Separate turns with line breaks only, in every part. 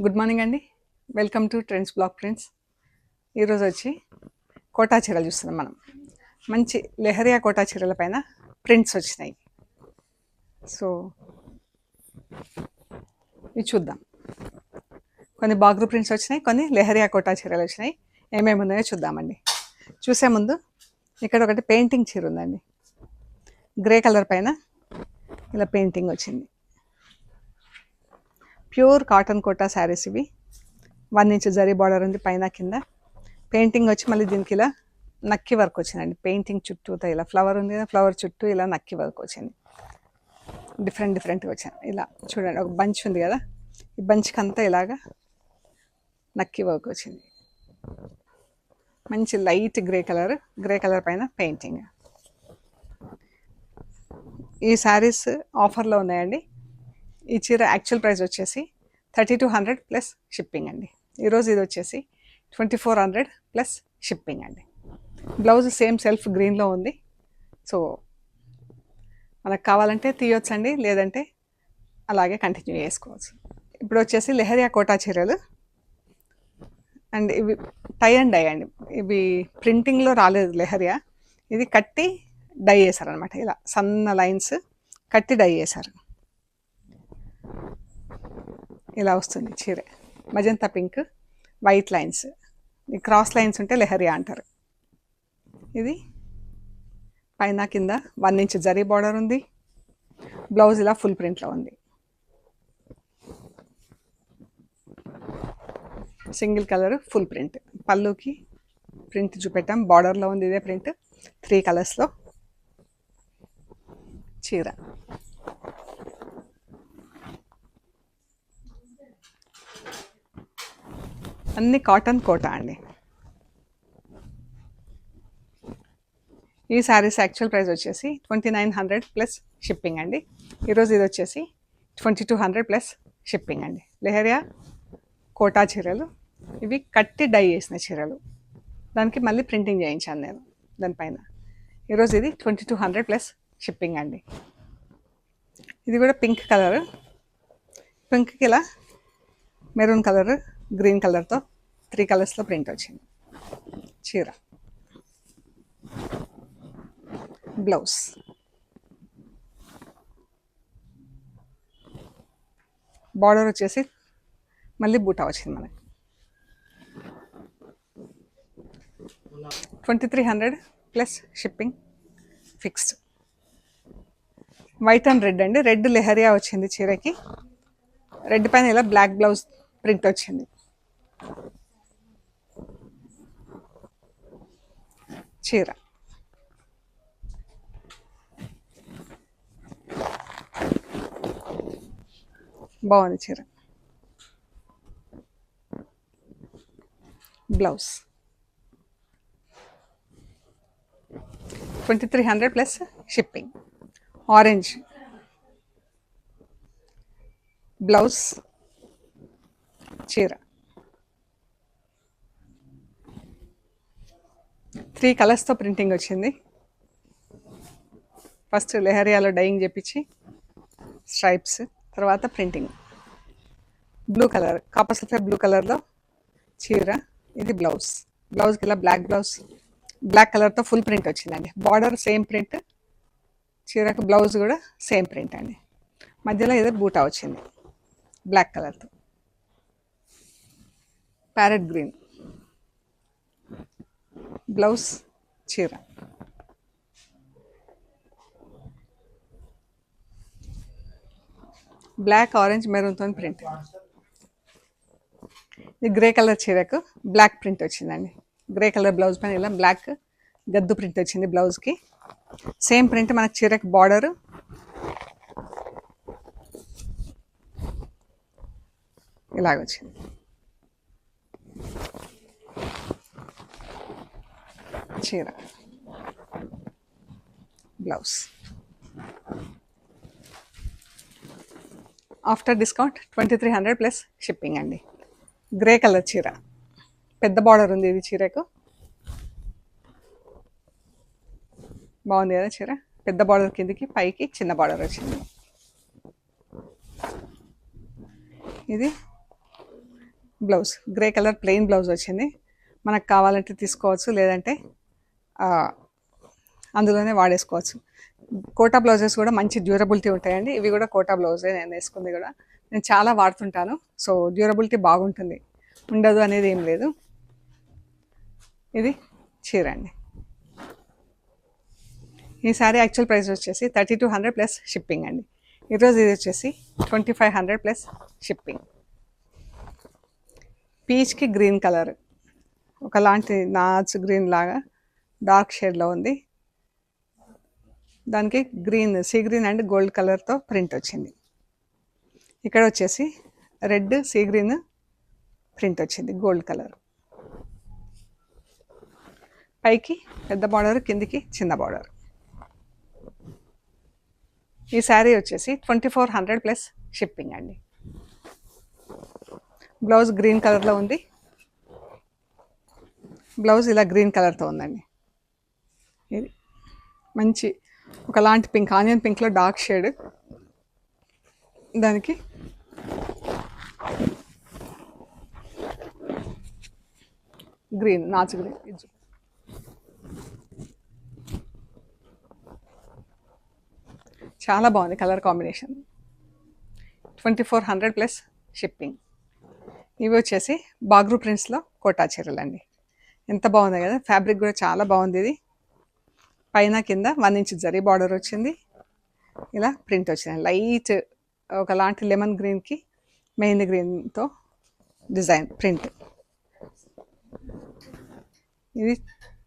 Good morning అండి. Welcome to trends block prints. ఈరోజు వచ్చి కోటా చీరలు చూస్తున్నాం మనం. మంచి లెహరియా కోటా చీరల పైన ప్రింట్స్ వచ్చినాయి. సో ఇవి చూద్దాం. కొన్ని బాగ్రూ ప్రింట్స్ వచ్చినాయి, కొన్ని లెహరియా కోటా చీరలు వచ్చినాయి. ఏమేమి ఉన్నాయో చూద్దామండి. చూసే ముందు ఇక్కడ ఒకటి పెయింటింగ్ చీర ఉందండి. గ్రే కలర్ పైన ఇలా పెయింటింగ్ వచ్చింది. ప్యూర్ కాటన్ కోటా శారీస్ ఇవి. 1 ఇంచ్ జరీ బార్డర్ ఉంది పైన కింద. పెయింటింగ్ వచ్చి మళ్ళీ దీనికి ఇలా నక్కి వర్క్ వచ్చిందండి. పెయింటింగ్ చుట్టూతో ఇలా ఫ్లవర్ ఉంది కదా, ఫ్లవర్ చుట్టూ ఇలా నక్కి వర్క్ వచ్చింది. డిఫరెంట్గా వచ్చాను. ఇలా చూడండి, ఒక బంచ్ ఉంది కదా, ఈ బంచ్కి అంతా ఇలాగా నక్కి వర్క్ వచ్చింది. మంచి లైట్ గ్రే కలర్ పైన పెయింటింగ్. ఈ శారీస్ ఆఫర్లో ఉన్నాయండి. ఈ చీర యాక్చువల్ ప్రైస్ వచ్చేసి 3200 ప్లస్ షిప్పింగ్ అండి. ఈరోజు ఇది వచ్చేసి 2400 ప్లస్ షిప్పింగ్ అండి. బ్లౌజ్ సేమ్ సెల్ఫ్ గ్రీన్లో ఉంది. సో మనకు కావాలంటే తీయొచ్చండి, లేదంటే అలాగే కంటిన్యూ చేసుకోవచ్చు. ఇప్పుడు వచ్చేసి లెహరియా కోటా చీరలు అండ్ ఇవి టై అండ్ డై అండి. ఇవి ప్రింటింగ్లో రాలేదు లెహరియా, ఇది కట్టి డై చేశారనమాట. ఇలా సన్న లైన్స్ కట్టి డై చేశారు. ఇలా వస్తుంది చీర. మజంతా పింక్, వైట్ లైన్స్, ఈ క్రాస్ లైన్స్ ఉంటే లెహరియా అంటారు. ఇది పైన కింద 1 ఇంచ్ జరీ బార్డర్ ఉంది. బ్లౌజ్ ఇలా ఫుల్ ప్రింట్లో ఉంది. Single colour full print. పళ్ళుకి ప్రింట్ చూపెట్టాం, బార్డర్లో ఉంది ఇదే ప్రింట్. 3 కలర్స్లో చీర. అన్ని కాటన్ కోటా అండి. ఈ శారీస్ యాక్చువల్ ప్రైస్ వచ్చేసి 2900 ప్లస్ షిప్పింగ్ అండి. ఈరోజు ఇది వచ్చేసి 2200 ప్లస్ షిప్పింగ్ అండి. లెహరియా కోటా చీరలు ఇవి కట్టి డై చేసిన చీరలు, దానికి మళ్ళీ ప్రింటింగ్ చేయించాను నేను దానిపైన. ఈరోజు ఇది 2200 ప్లస్ షిప్పింగ్ అండి. ఇది కూడా పింక్ కలర్, పింక్కి ఇలా మెరూన్ కలర్, గ్రీన్ కలర్తో 3 కలర్స్లో ప్రింట్ వచ్చింది చీర. బ్లౌజ్ బార్డర్ వచ్చేసి మళ్ళీ బూటా వచ్చింది మనకి. 2300 plus shipping fixed. White and red అండి. రెడ్ లెహరియా వచ్చింది చీరకి. రెడ్ పైన ఇలా బ్లాక్ బ్లౌజ్ ప్రింట్ వచ్చింది. చీర బాగుంది చీర. Blouse 2300 plus shipping. Orange blouse, చీర 3 కలర్స్తో ప్రింటింగ్ వచ్చింది. ఫస్ట్ లెహరియాలో డైయింగ్ చేపించి స్ట్రైప్స్, తర్వాత printing. Blue colour, copper sulphate blue కలర్లో చీర. ఇది బ్లౌజ్. బ్లౌజ్కి ఇలా బ్లాక్ కలర్తో ఫుల్ ప్రింట్ వచ్చిందండి. బార్డర్ సేమ్ ప్రింట్, చీరకు బ్లౌజ్ కూడా సేమ్ ప్రింట్ అండి. మధ్యలో ఏదో బూటా వచ్చింది బ్లాక్ కలర్తో. ప్యారెట్ గ్రీన్ బ్లౌజ్, చీర. బ్లాక్, ఆరెంజ్, మెరూన్తో ప్రింట్. ఇది గ్రే కలర్ చీరకు బ్లాక్ ప్రింట్ వచ్చిందండి. గ్రే కలర్ బ్లౌజ్ పైన ఇలా బ్లాక్ గద్దు ప్రింట్ వచ్చింది బ్లౌజ్కి. సేమ్ ప్రింట్ మనకు చీరకు బార్డరు. ఇలాగ వచ్చింది చీర. Blouse after discount 2300 plus shipping అండి. గ్రే కలర్ చీర, పెద్ద బార్డర్ ఉంది ఇది చీరకు. బాగుంది కదా చీర. పెద్ద బార్డర్ కిందికి పైకి చిన్న బార్డర్ వచ్చింది. ఇది blouse grey colour plain blouse వచ్చింది. మనకు కావాలంటే తీసుకోవచ్చు, లేదంటే అందులోనే వాడేసుకోవచ్చు. కోటా బ్లౌజెస్ కూడా మంచి డ్యూరబిలిటీ ఉంటాయండి. ఇవి కూడా కోటా బ్లౌజే నేను వేసుకుంది కూడా. నేను చాలా వాడుతుంటాను. సో డ్యూరబిలిటీ బాగుంటుంది, ఉండదు అనేది ఏం లేదు. ఇది చీర అండి. ఈ సారీ యాక్చువల్ ప్రైస్ వచ్చేసి 3200 ప్లస్ షిప్పింగ్ అండి. ఈరోజు ఇది వచ్చేసి 2500 ప్లస్ షిప్పింగ్. పీచ్కి గ్రీన్ కలర్, ఒకలాంటి నాచ్ గ్రీన్ లాగా డార్క్ షేడ్లో ఉంది. దానికి green, sea green and gold కలర్తో ప్రింట్ వచ్చింది. ఇక్కడ వచ్చేసి రెడ్ సీ గ్రీన్ ప్రింట్ వచ్చింది, గోల్డ్ కలర్. పైకి పెద్ద బార్డర్, కిందికి చిన్న బార్డర్. ఈ శారీ వచ్చేసి 2400 ప్లస్ షిప్పింగ్ అండి. బ్లౌజ్ గ్రీన్ కలర్లో ఉంది. బ్లౌజ్ ఇలా గ్రీన్ కలర్తో ఉందండి. ఇది మంచి ఒకలాంటి పింక్, ఆనియన్ పింక్లో డార్క్ షేడ్. దానికి గ్రీన్, నాచు గ్రీన్. చాలా బాగుంది కలర్ కాంబినేషన్. 2400 plus shipping. ఇవి వచ్చేసి బాగ్రూ ప్రింట్స్లో కోటా చీరలు అండి. ఎంత బాగుంది కదా, ఫ్యాబ్రిక్ కూడా చాలా బాగుంది. ఇది పైన కింద 1 ఇంచ్ జరీ బార్డర్ వచ్చింది. ఇలా ప్రింట్ వచ్చింది, లైట్ ఒకలాంటి లెమన్ గ్రీన్కి మెహందీ గ్రీన్తో డిజైన్ ప్రింట్. ఇది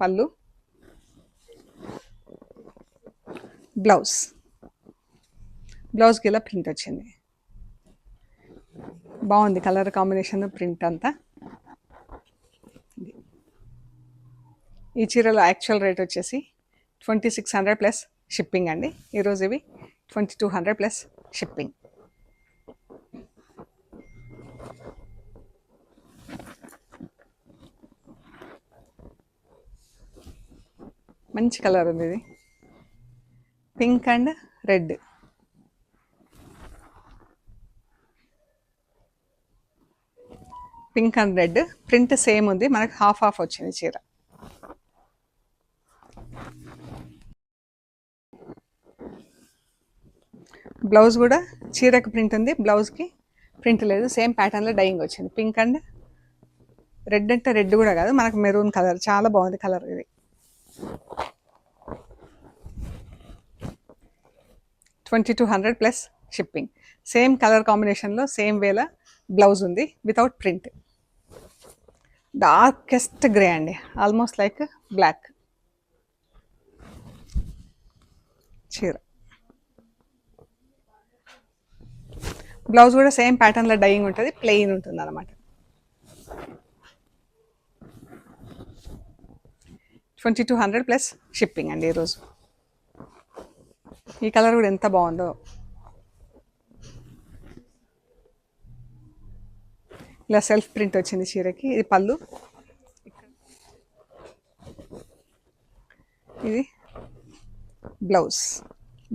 పళ్ళు, బ్లౌజ్. బ్లౌజ్కి ఇలా ప్రింట్ వచ్చింది. బాగుంది కలర్ కాంబినేషన్, ప్రింట్ అంతా. ఈ చీరలో యాక్చువల్ రేట్ వచ్చేసి 2600 ప్లస్ షిప్పింగ్ అండి. ఈరోజు ఇవి 2200 ప్లస్ షిప్పింగ్. మంచి కలర్ ఉంది ఇది, pink and red. Pink and red print same ఉంది, మనకు హాఫ్ హాఫ్ వచ్చింది చీర. బ్లౌజ్ కూడా చీరకు ప్రింట్ ఉంది, బ్లౌజ్కి ప్రింట్ లేదు. సేమ్ ప్యాటర్న్లో డైయింగ్ వచ్చింది. పింక్ అండ్ రెడ్, అంటే రెడ్ కూడా కాదు, మనకు మెరూన్ కలర్. చాలా బాగుంది కలర్ ఇది. 2200 ప్లస్ షిప్పింగ్. సేమ్ కలర్ కాంబినేషన్లో సేమ్ వేలా బ్లౌజ్ ఉంది, వితౌట్ ప్రింట్. డార్కెస్ట్ గ్రే అండి, ఆల్మోస్ట్ లైక్ బ్లాక్ చీర. బ్లౌజ్ కూడా సేమ్ ప్యాటర్న్లో డైయింగ్ ఉంటుంది, ప్లెయిన్ ఉంటుంది అన్నమాట. 2200 ప్లస్ షిప్పింగ్ అండి ఈరోజు. ఈ కలర్ కూడా ఎంత బాగుందో. ఇలా సెల్ఫ్ ప్రింట్ వచ్చింది చీరకి. ఇది పళ్ళు, ఇది బ్లౌజ్.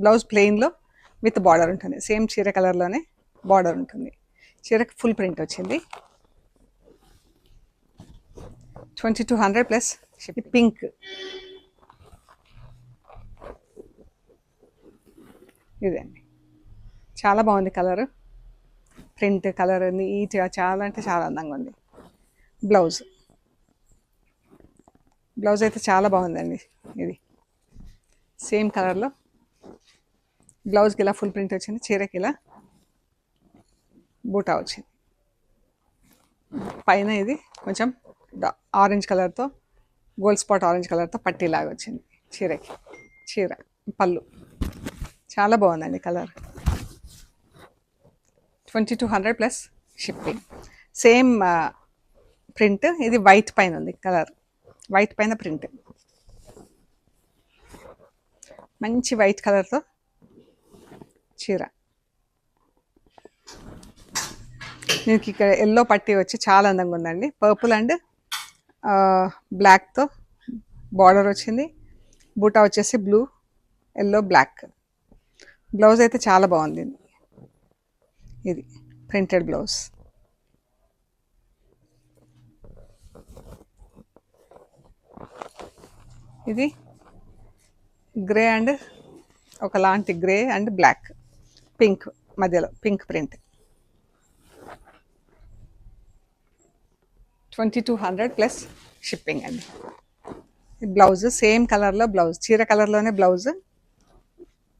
బ్లౌజ్ ప్లెయిన్లో విత్ బార్డర్ ఉంటుంది, సేమ్ చీర కలర్లోనే బార్డర్ ఉంటుంది. చీరకి ఫుల్ ప్రింట్ వచ్చింది. 2200 ప్లస్. పింక్, ఇదండి చాలా బాగుంది కలర్. ప్రింట్ కలర్ నీట్గా, చాలా అంటే చాలా అందంగా ఉంది. బ్లౌజ్, బ్లౌజ్ అయితే చాలా బాగుందండి. ఇది సేమ్ కలర్లో బ్లౌజ్కి ఇలా ఫుల్ ప్రింట్ వచ్చింది, చీరకి ఇలా బూటా వచ్చింది. పైన ఇది కొంచెం ఆరెంజ్ కలర్తో, గోల్డ్ స్పాట్ ఆరెంజ్ కలర్తో పట్టీలాగా వచ్చింది చీరకి. చీర పళ్ళు చాలా బాగుందండి colour. 2200 plus shipping. Same print. ఇది వైట్ పైన ఉంది కలర్, వైట్ పైన ప్రింట్. మంచి వైట్ కలర్తో చీర. దీనికి ఇక్కడ ఎల్లో పట్టీ వచ్చి చాలా అందంగా ఉందండి. పర్పుల్ అండ్ బ్లాక్తో బార్డర్ వచ్చింది. బూటా వచ్చేసి బ్లూ, ఎల్లో, బ్లాక్. బ్లౌజ్ అయితే చాలా బాగుంది. ఇది ప్రింటెడ్ బ్లౌజ్. ఇది గ్రే అండ్ ఒకలాంటి గ్రే అండ్ బ్లాక్, పింక్ మధ్యలో పింక్ ప్రింట్. 2200 ప్లస్ షిప్పింగ్ అండి. బ్లౌజ్ సేమ్ కలర్లో బ్లౌజ్, చీర కలర్లోనే బ్లౌజ్.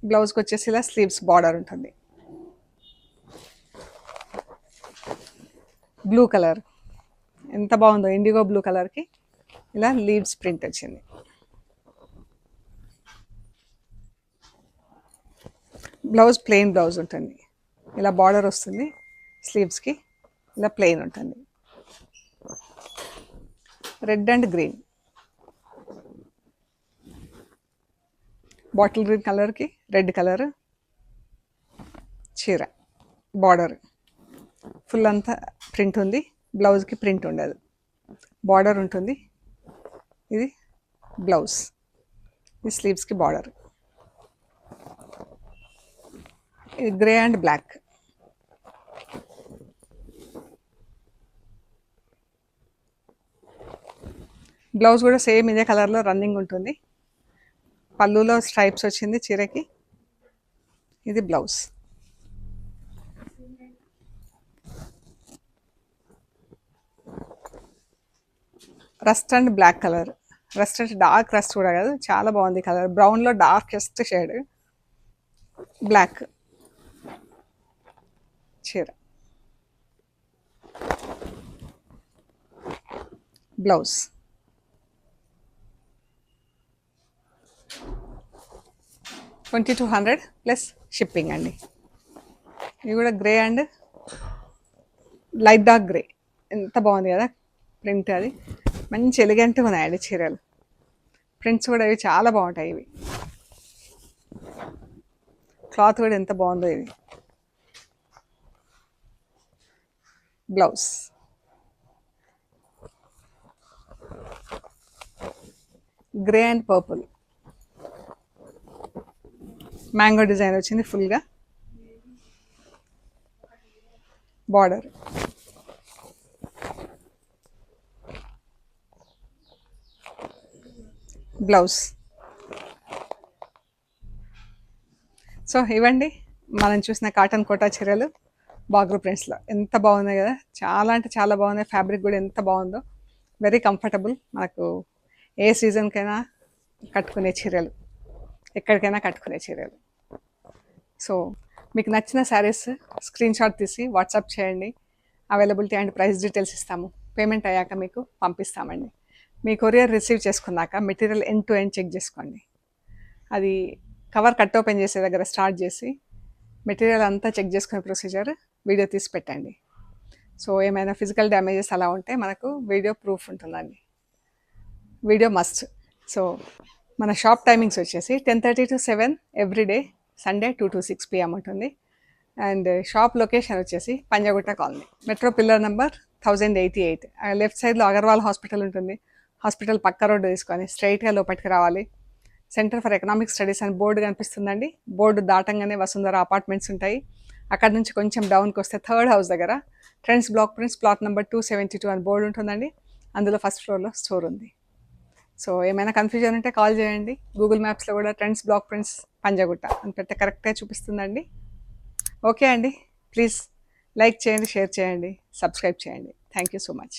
బ్లౌజ్కి వచ్చేసి ఇలా స్లీవ్స్ బార్డర్ ఉంటుంది. బ్లూ కలర్ ఎంత బాగుందో, ఇండిగో బ్లూ కలర్కి ఇలా లీవ్స్ ప్రింట్ వచ్చింది. బ్లౌజ్ ప్లెయిన్ బ్లౌజ్ ఉంటుంది, ఇలా బార్డర్ వస్తుంది. స్లీవ్స్కి ఇలా ప్లెయిన్ ఉంటుంది. Red and green, bottle green కలర్కి రెడ్ కలర్ చీర, బార్డర్ ఫుల్ అంతా ప్రింట్ ఉంది. బ్లౌజ్కి ప్రింట్ ఉండదు, బార్డర్ ఉంటుంది. ఇది బ్లౌజ్, ఇది స్లీవ్స్కి బార్డర్. ఇది గ్రే అండ్ బ్లాక్. బ్లౌజ్ కూడా సేమ్ ఇదే కలర్లో రన్నింగ్ ఉంటుంది. పళ్ళులో స్ట్రైప్స్ వచ్చింది చీరకి. ఇది blouse. Rust and black colour, rust అంటే డార్క్ రస్ట్ కూడా కాదు, చాలా బాగుంది కలర్. బ్రౌన్లో డార్కెస్ట్ షేడ్, బ్లాక్ చీర, బ్లౌజ్. $2200 ప్లస్ షిప్పింగ్ అండి. ఇది కూడా grey and light dark grey, ఎంత బాగుంది కదా ప్రింట్. అది మంచి ఎలిగెంట్గా ఉన్నాయండి చీరలు. ప్రింట్స్ కూడా ఇవి చాలా బాగుంటాయి. ఇవి క్లాత్ కూడా ఎంత బాగుందో. ఇది blouse. Grey and purple, mango design వచ్చింది ఫుల్గా. Border, blouse. సో ఇవ్వండి మనం చూసిన కాటన్ కోటా చీరలు బాగ్రూ ప్రింట్స్లో. ఎంత బాగున్నాయి కదా, చాలా అంటే చాలా బాగున్నాయి. ఫ్యాబ్రిక్ కూడా ఎంత బాగుందో, వెరీ కంఫర్టబుల్. మనకు ఏ సీజన్కైనా కట్టుకునే చీరలు, ఎక్కడికైనా కట్టుకునే చీరలు. సో మీకు నచ్చిన శారీస్ స్క్రీన్ షాట్ తీసి వాట్సాప్ చేయండి. అవైలబిలిటీ అండ్ ప్రైస్ డీటెయిల్స్ ఇస్తాము. పేమెంట్ అయ్యాక మీకు పంపిస్తామండి. మీ కొరియర్ రిసీవ్ చేసుకున్నాక material end to end check చేసుకోండి. అది కవర్ కట్ ఓపెన్ చేసే దగ్గర స్టార్ట్ చేసి మెటీరియల్ అంతా చెక్ చేసుకునే ప్రొసీజర్ వీడియో తీసి పెట్టండి. సో ఏమైనా ఫిజికల్ డ్యామేజెస్ అలా ఉంటే మనకు వీడియో ప్రూఫ్ ఉంటుందండి. Video must. సో మన షాప్ టైమింగ్స్ వచ్చేసి 10:30 to 7 everyday, Sunday 2 to 6 PM ఉంటుంది. అండ్ షాప్ లొకేషన్ వచ్చేసి Panjagutta colony, metro pillar number 1088. Left సైడ్లో అగర్వాల్ హాస్పిటల్ ఉంటుంది. హాస్పిటల్ పక్క రోడ్డు తీసుకొని స్ట్రైట్గా లోపలికి రావాలి. సెంటర్ ఫర్ ఎకనామిక్ స్టడీస్ అని బోర్డు కనిపిస్తుందండి. బోర్డు దాటంగానే వసుంధర అపార్ట్మెంట్స్ ఉంటాయి. అక్కడ నుంచి కొంచెం డౌన్కి వస్తే థర్డ్ హౌస్ దగ్గర trends block prints plot number 272 అని బోర్డు ఉంటుందండి. అందులో ఫస్ట్ ఫ్లోర్లో స్టోర్ ఉంది. సో ఏమైనా కన్ఫ్యూజన్ ఉంటే కాల్ చేయండి. గూగుల్ మ్యాప్స్లో కూడా ట్రెండ్స్ బ్లాక్ ప్రింట్స్ పంజాగుట్ట అని పెడితే కరెక్ట్గా చూపిస్తుందండి. ఓకే అండి, ప్లీజ్ లైక్ చేయండి, షేర్ చేయండి, సబ్స్క్రైబ్ చేయండి. Thank you so much.